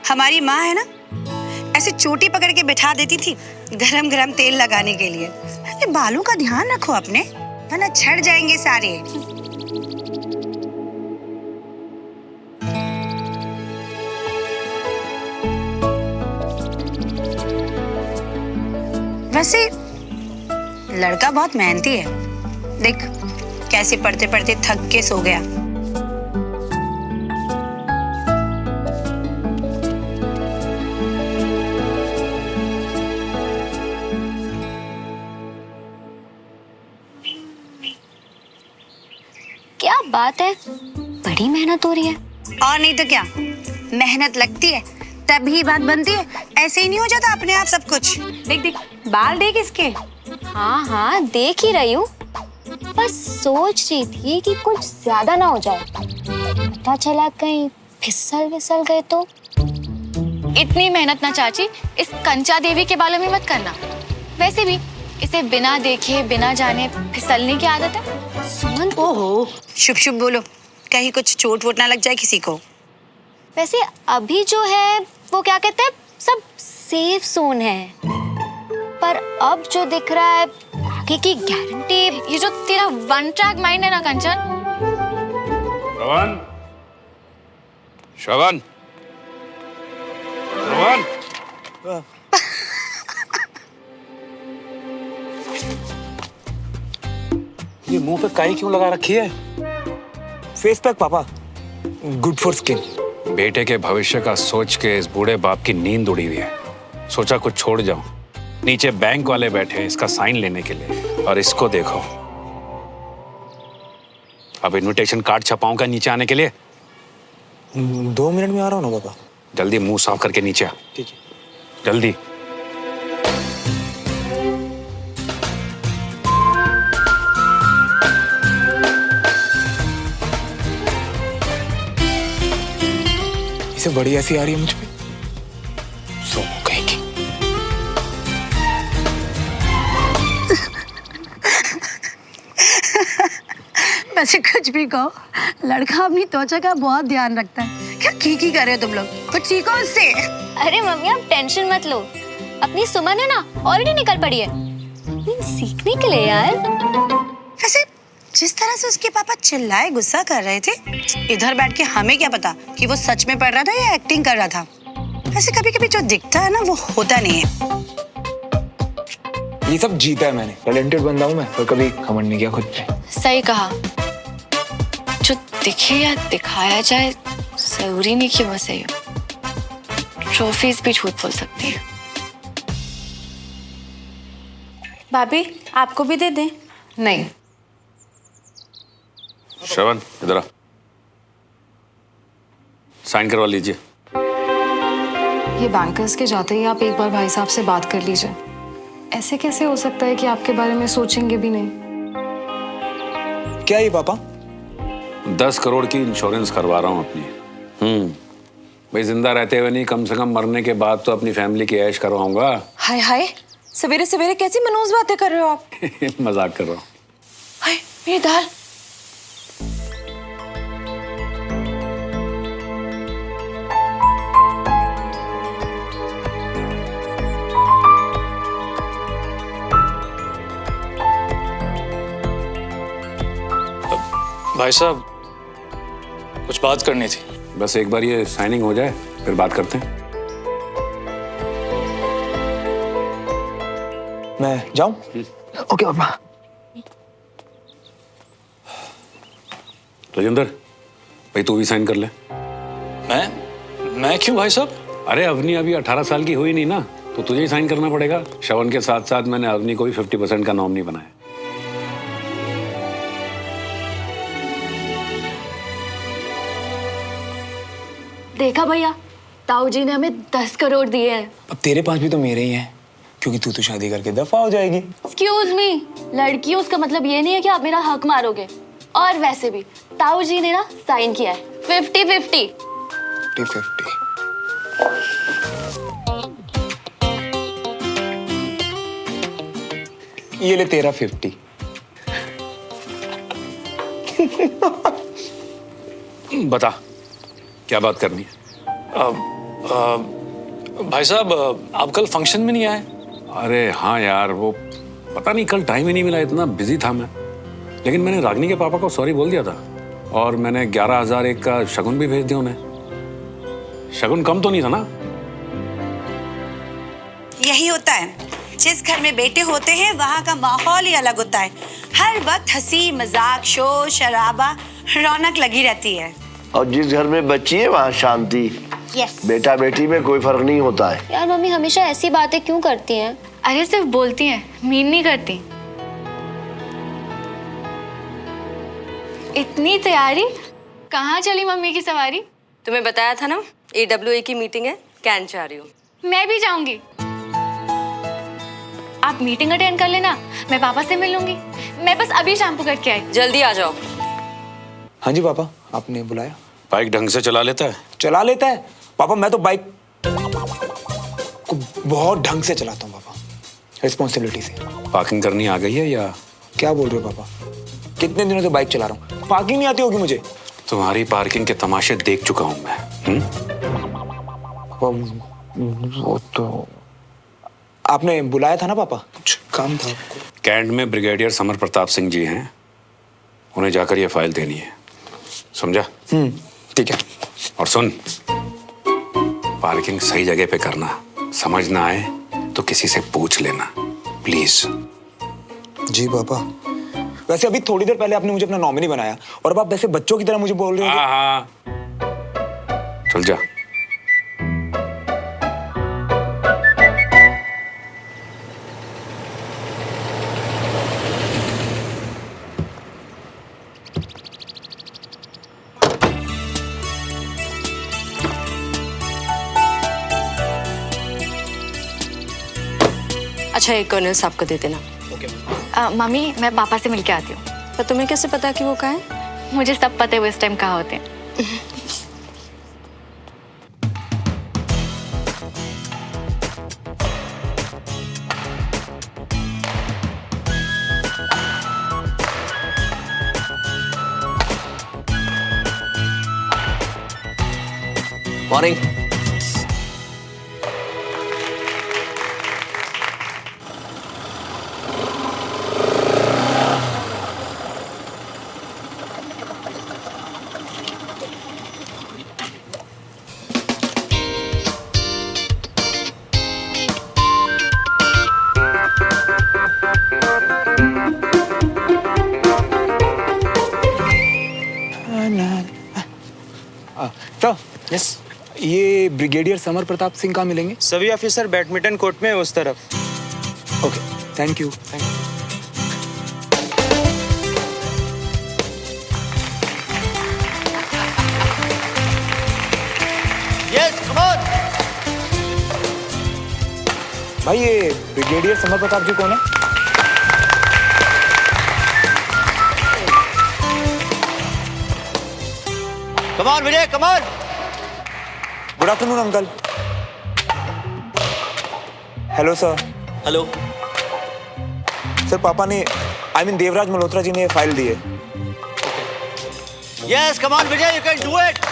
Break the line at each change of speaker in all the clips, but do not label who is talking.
हमारी माँ है ना, ऐसे चोटी पकड़ के बिठा देती थी गरम गरम तेल लगाने के लिए। अरे बालों का ध्यान रखो अपने, वरना झड़ जाएंगे सारे। वैसे लड़का बहुत मेहनती है, देख कैसे पढ़ते पढ़ते थक के सो गया।
क्या बात है, बड़ी मेहनत हो रही है।
और नहीं तो क्या, मेहनत लगती है तभी बात बनती है, ऐसे ही नहीं हो जाता अपने आप सब कुछ। देख देख बाल देख इसके।
हाँ हाँ देख ही रही हूँ, बस सोच रही थी कि कुछ ज्यादा ना हो जाए, पता चला कहीं फिसल विसल गए तो।
इतनी मेहनत ना चाची इस कंचा देवी के बालों में मत करना। वैसे भी इसे बिना देखे बिना जाने फिसलने की आदत है।
सुमन,
ओहो, शुभ शुभ बोलो, कहीं कुछ चोट वोट ना लग जाए किसी को।
वैसे अभी जो है वो क्या कहते हैं, सब सेफ जोन है, पर अब जो दिख रहा है आगे की गारंटी।
ये जो तेरा वन ट्रैक माइंड है ना कंचन।
श्रवण, श्रवण, श्रवण।
ये मुंह पे काई क्यों लगा रखी है? फेस पैक पापा, गुड फॉर स्किन।
बेटे के भविष्य का सोच के इस बूढ़े बाप की नींद उड़ी हुई है। सोचा कुछ छोड़ जाऊं। नीचे बैंक वाले बैठे इसका साइन लेने के लिए, और इसको देखो। अब इनविटेशन कार्ड छपाऊंगा नीचे आने के लिए।
2 मिनट में आ रहा हूँ ना पापा।
जल्दी मुंह साफ करके नीचे आ।
ठीक है।
जल्दी।
इसे बड़ी ऐसी आ रही है मुझ पे। सोमो कहीं की।
वैसे कुछ भी कहो, लड़का अपनी त्वचा का बहुत ध्यान रखता है। क्या की कर रहे हो तुम लोग, कुछ सीखो उससे।
अरे मम्मी आप टेंशन मत लो, अपनी सुमन है ना ऑलरेडी निकल पड़ी है सीखने के लिए यार।
वैसे जिस तरह से उसके पापा चिल्लाए गुस्सा कर रहे थे, इधर बैठ के हमें क्या पता कि वो सच में पढ़ रहा था या एक्टिंग कर रहा था। वैसे कभी कभी जो दिखता है ना वो होता नहीं है।
ये सब जीता है मैंने, टैलेंटेड बंदा हूँ मैं, पर कभी घमंड नहीं किया खुद पे।
सही कहा, जो दिखे या दिखाया जाए जरूरी नहीं कि वो सही हो। ट्रॉफीज भी झूठ बोल सकती है।
भाभी आपको भी दे दें?
नहीं।
श्रवण इधर आ, साइन करवा लीजिए।
ये बैंकर्स के जाते ही आप एक बार भाई साहब से बात कर लीजिए। ऐसे कैसे हो सकता है कि आपके बारे में सोचेंगे भी नहीं।
क्या ये पापा?
10 करोड़ की इंश्योरेंस करवा रहा हूँ अपनी। भाई जिंदा रहते हुए नहीं, कम से कम मरने के बाद तो अपनी फैमिली की ऐश करवाऊंगा।
हाय हाय, सवेरे सवेरे कैसी मनोज बातें कर रहे हो आप?
मजाक कर रहा हूँ।
हाय मेरी दाल।
भाई साहब कुछ बात करनी थी।
बस एक बार ये साइनिंग हो जाए फिर बात करते हैं।
मैं जाऊं? ओके पापा।
राजेंद्र भाई तू भी साइन कर ले।
मैं क्यों भाई साहब?
अरे अवनी अभी 18 साल की हुई नहीं ना, तो तुझे ही साइन करना पड़ेगा। श्रवण के साथ साथ मैंने अवनी को भी 50% का नॉमिनी बनाया।
देखा भैया, ताऊ जी ने हमें 10 करोड़ दिए हैं।
अब तेरे 5 भी तो मेरे ही हैं, क्योंकि तू तो शादी करके दफा हो जाएगी।
एक्सक्यूज मी, लड़की हो उसका मतलब ये नहीं है कि आप मेरा हक मारोगे। और वैसे भी ताऊ जी ने ना साइन किया है 50-50।
50-50। ये ले तेरा 50।
बता क्या बात करनी है?
भाई साहब आप कल फंक्शन में नहीं आए?
अरे हाँ यार, वो पता नहीं कल टाइम ही नहीं मिला, इतना बिजी था मैं। लेकिन मैंने रागिनी के पापा को सॉरी बोल दिया था और मैंने 11,001 का शगुन भी भेज दिया उन्हें। शगुन कम तो नहीं था ना?
यही होता है, जिस घर में बेटे होते हैं वहाँ का माहौल ही अलग होता है। हर वक्त हंसी मजाक, शोर शराबा, रौनक लगी रहती है।
और जिस घर में बच्ची है वहाँ शांति।
यस।
बेटा बेटी में कोई फर्क नहीं होता है।
यार मम्मी हमेशा ऐसी बातें क्यों करती हैं?
अरे सिर्फ बोलती हैं, मीन नहीं करती। इतनी तैयारी, कहाँ चली मम्मी की सवारी?
तुम्हें बताया था ना, AWA की मीटिंग है, कैंट जा रही हूँ।
मैं भी जाऊंगी। आप मीटिंग अटेंड कर लेना, मैं पापा से मिल लूंगी। मैं बस अभी शैम्पू करके आई।
जल्दी आ जाओ।
हाँ जी पापा, आपने बुलाया?
बाइक ढंग से चला लेता है?
चला लेता है पापा, मैं तो बाइक को बहुत ढंग से चलाता हूँ पापा, रिस्पॉन्सिबिलिटी से।
पार्किंग करनी आ गई है या?
क्या बोल रहे हो पापा, कितने दिनों से बाइक चला रहा हूँ, पार्किंग नहीं आती होगी मुझे।
तुम्हारी पार्किंग के तमाशे देख चुका हूं मैं।
पापा वो तो आपने बुलाया था ना पापा, कुछ काम था आपको।
कैंट में ब्रिगेडियर समर प्रताप सिंह जी हैं, उन्हें जाकर ये फाइल देनी है, समझा?
ठीक है।
और सुन, पार्किंग सही जगह पे करना, समझ ना आए तो किसी से पूछ लेना प्लीज।
जी पापा। वैसे अभी थोड़ी देर पहले आपने मुझे अपना नॉमिनी बनाया और अब आप वैसे बच्चों की तरह मुझे बोल रहे हो।
हाँ, चल जा।
अच्छा, एक कर्नल साहब को दे देना।
मम्मी मैं पापा से मिलके आती हूँ।
पर तुम्हें कैसे पता कि वो कहाँ है?
मुझे सब पता है वो इस टाइम कहाँ होते हैं।
मॉर्निंग।
सर, यस, ये ब्रिगेडियर समर प्रताप सिंह कहाँ मिलेंगे?
सभी ऑफिसर बैडमिंटन कोर्ट में उस तरफ।
Okay, thank you.
Yes, come on.
भाई ये ब्रिगेडियर समर प्रताप जी कौन है?
Come on Vijay, come on.
Good afternoon uncle. Hello sir.
Hello.
Sir पापा ने देवराज मल्होत्रा जी ने ये फाइल दी है।
Yes, come on Vijay, you can do it.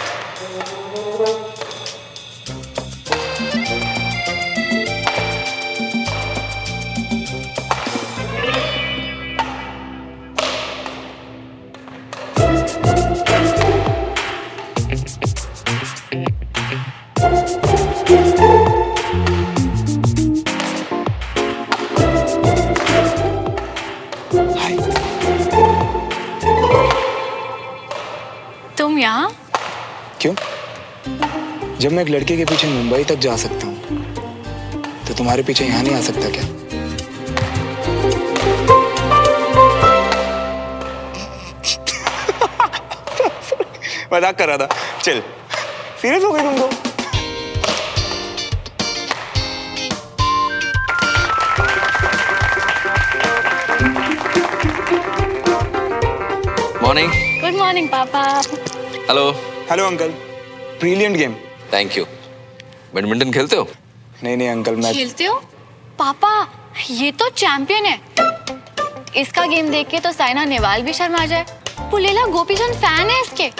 तुम यहाँ?
क्यों? जब मैं एक लड़के के पीछे मुंबई तक जा सकता हूँ तो तुम्हारे पीछे यहाँ नहीं आ सकता क्या? मजाक कर रहा था। चल, सीरियस हो गई तुम तो।
मॉर्निंग।
गुड मॉर्निंग पापा।
Hello.
Hello uncle, brilliant game.
Thank you. Badminton खेलते हो?
नहीं नहीं अंकल, मैं
खेलते हो? पापा ये तो चैंपियन है। इसका गेम देख के तो साइना नेहवाल भी शर्मा जाए। पुलेला गोपीचंद फैन है इसके।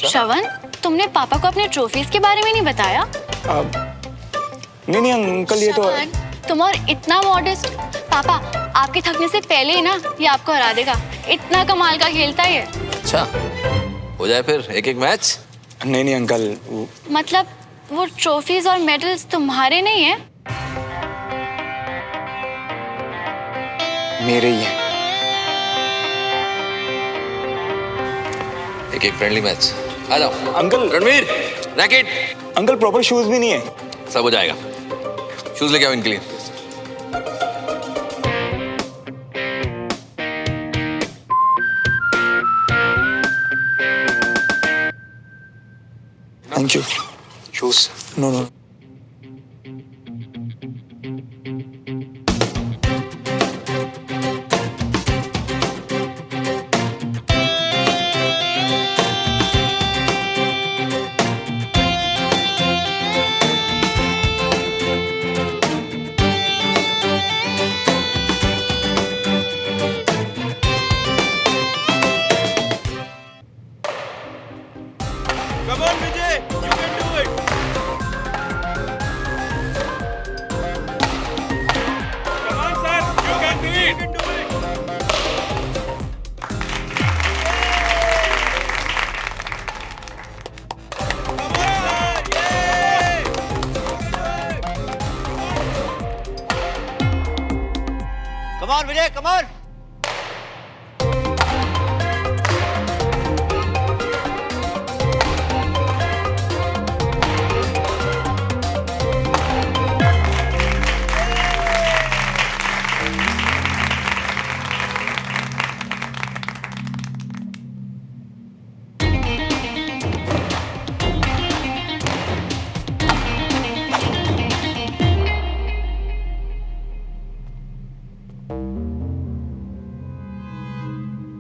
श्रवण, तुमने पापा को अपने ट्रॉफीज के बारे में नहीं बताया?
नहीं अंकल, ये तो
शान, तुम और इतना मॉडेस्ट। पापा आपके थकने से पहले ही ना ये आपको हरा देगा। इतना कमाल का खेलता है ये।
अच्छा, हो जाए फिर एक एक मैच।
नहीं अंकल,
मतलब वो ट्रॉफीज और मेडल्स तुम्हारे नहीं है?
मेरे ही है।
एक एक फ्रेंडली मैच। आ जाओ
uncle.
Ranveer, racket.
Uncle proper shoes भी नहीं है।
सब हो जाएगा, शूज लेके आओ इनके लिए।
Thank you. शूज? नो।
Come on, Vijay. You can do it. Come on, sir. You can do it. You can do it. Come on, sir. Yay!
Come on, Vijay, come on.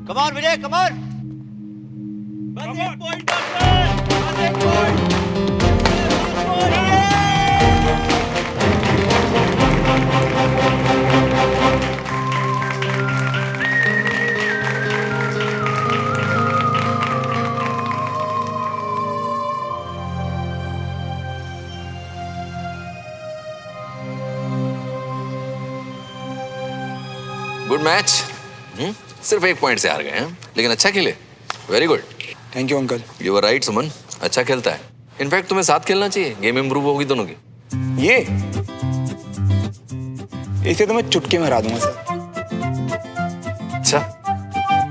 Come on, Vijay, come on.
बस एक point up, sir. बस एक point.
Good match. सिर्फ एक point से हार गए हैं, लेकिन अच्छा खेले। Very good.
Thank you uncle.
You are right Suman, अच्छा खेलता है। इनफैक्ट तुम्हें साथ खेलना चाहिए, गेम इंप्रूव होगी दोनों की।
ये इसे तो मैं चुटकी में हरा दूंगा सर।
अच्छा,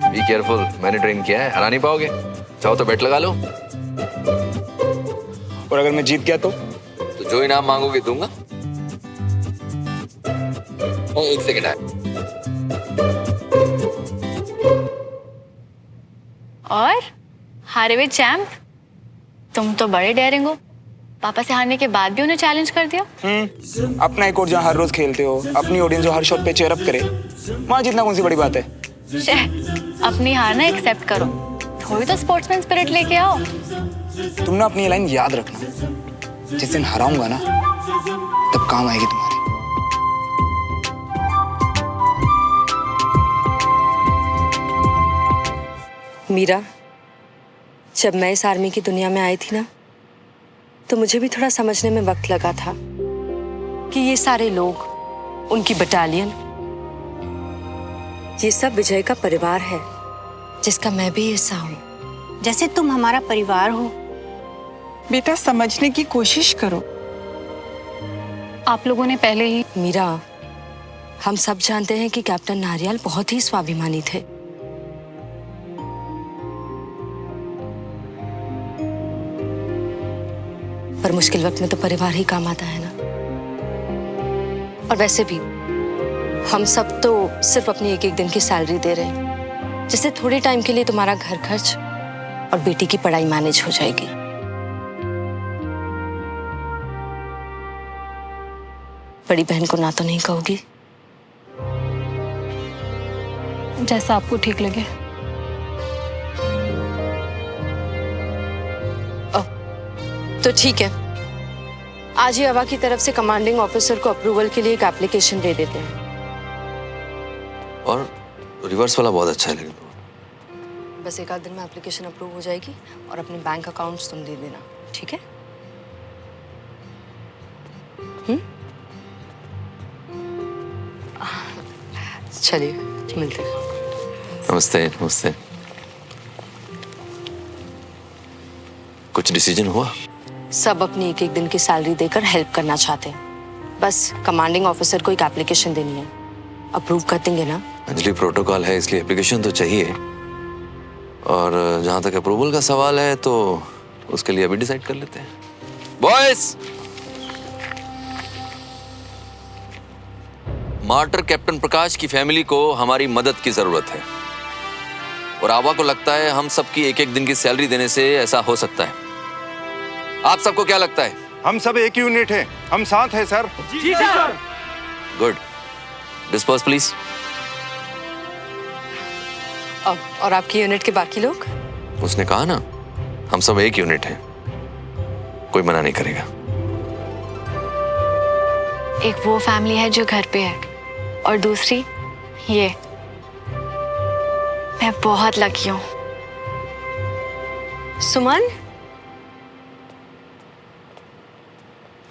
बी केयरफुल, मैंने ट्रेन किया है, हरा नहीं पाओगे। चाहो तो बेट लगा लो।
और अगर मैं जीत गया तो
जो इनाम मांगोगे दूंगा। एक सेकेंड है।
और हारे हुए चैंप, तुम तो बड़े डेयरिंग हो। पापा से हारने के बाद भी उन्हें चैलेंज कर दिया।
अपना एक और जहाँ हर रोज खेलते हो, अपनी ऑडियंस जो हर शॉट पे चेयर अप करे, वहाँ जीतना कौन सी बड़ी बात है।
अपनी हार ना एक्सेप्ट करो, थोड़ी तो स्पोर्ट्समैन स्पिरिट लेके आओ।
तुम ना अपनी ये लाइन याद रखना, जिस दिन हराऊंगा ना तब काम आएगी तुम्हारी।
मीरा, जब मैं इस आर्मी की दुनिया में आई थी ना, तो मुझे भी थोड़ा समझने में वक्त लगा था कि ये सारे लोग, उनकी बटालियन, ये सब विजय का परिवार है, जिसका मैं भी हिस्सा हूँ।
जैसे तुम हमारा परिवार हो।
बेटा समझने की कोशिश करो।
आप लोगों ने पहले ही
मीरा, हम सब जानते हैं कि कैप्टन नारियल बहुत ही स्वाभिमानी थे। पर मुश्किल वक्त में तो परिवार ही काम आता है ना। और वैसे भी हम सब तो सिर्फ अपनी एक एक दिन की सैलरी दे रहे हैं, जिससे थोड़े टाइम के लिए तुम्हारा घर खर्च और बेटी की पढ़ाई मैनेज हो जाएगी। बड़ी बहन को ना तो नहीं कहोगी?
जैसा आपको ठीक लगे।
तो ठीक है, आज ही अवा की तरफ से कमांडिंग ऑफिसर को अप्रूवल के लिए एक एप्लीकेशन दे देते हैं।
और रिवर्स वाला बहुत अच्छा है, लेकिन
बस एक आध दिन में एप्लीकेशन अप्रूव हो जाएगी और अपने बैंक अकाउंट्स तुम दे देना, ठीक है? चलिए मिलते हैं।
नमस्ते नमस्ते। कुछ डिसीजन हुआ?
सब अपनी एक एक दिन की सैलरी देकर हेल्प करना चाहते हैं। बस कमांडिंग ऑफिसर को एक एप्लीकेशन देनी है, अप्रूव कर देंगे ना?
अंजलि, प्रोटोकॉल है इसलिए एप्लीकेशन तो चाहिए, और जहां तक अप्रूवल का सवाल है तो उसके लिए अभी डिसाइड कर लेते हैं। बॉयज, मार्टर कैप्टन प्रकाश की फैमिली को हमारी मदद की जरूरत है, और आवा को लगता है हम सबकी एक एक दिन की सैलरी देने से ऐसा हो सकता है। आप सबको क्या लगता है?
हम सब एक यूनिट हैं, हम साथ हैं सर। जी सर।
Good, disperse please.
और आपकी यूनिट के बाकी लोग?
उसने कहा ना, हम सब एक यूनिट हैं, कोई मना नहीं करेगा।
एक वो फैमिली है जो घर पे है, और दूसरी ये। मैं बहुत लकी हूँ।
सुमन।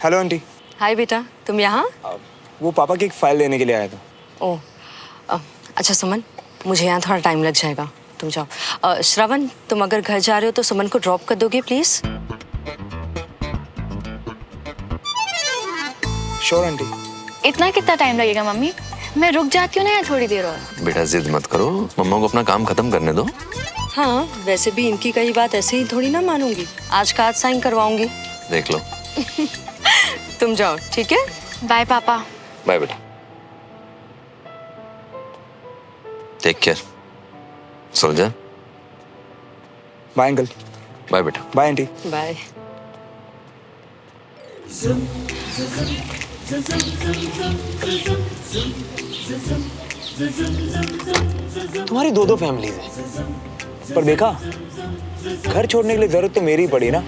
Hello aunty.
हाय बेटा, तुम यहाँ?
वो पापा की एक फाइल लेने के लिए आया था।
ओह, अच्छा सुमन, मुझे यहाँ थोड़ा टाइम लग जाएगा, तुम जाओ। श्रवण, तुम अगर घर जा रहे हो तो सुमन को ड्रॉप कर दोगे प्लीज?
Sure aunty.
इतना कितना टाइम लगेगा मम्मी? मैं रुक जाती हूँ ना यहाँ थोड़ी देर और।
बेटा जिद मत करो, मम्मा को अपना काम खत्म करने दो।
हाँ, वैसे भी इनकी कई बात ऐसे ही थोड़ी ना मानूंगी। आज का आज साइन करवाऊंगी।
देख लो।
तुम जाओ, ठीक है?
बाय पापा।
बाय बेटा, टेक केयर। सो जा।
Bye uncle.
बाय बेटा।
Bye aunty.
बाय।
तुम्हारी दो फैमिलीज हैं, पर देखा, घर छोड़ने के लिए जरूरत तो मेरी ही पड़ी ना।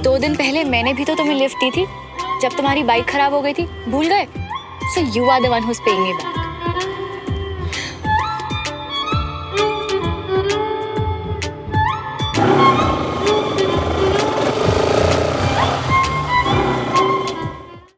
2 दिन पहले मैंने भी तो तुम्हें लिफ्ट दी थी जब तुम्हारी बाइक खराब हो गई थी, भूल गए? So you are the one who's paying me back.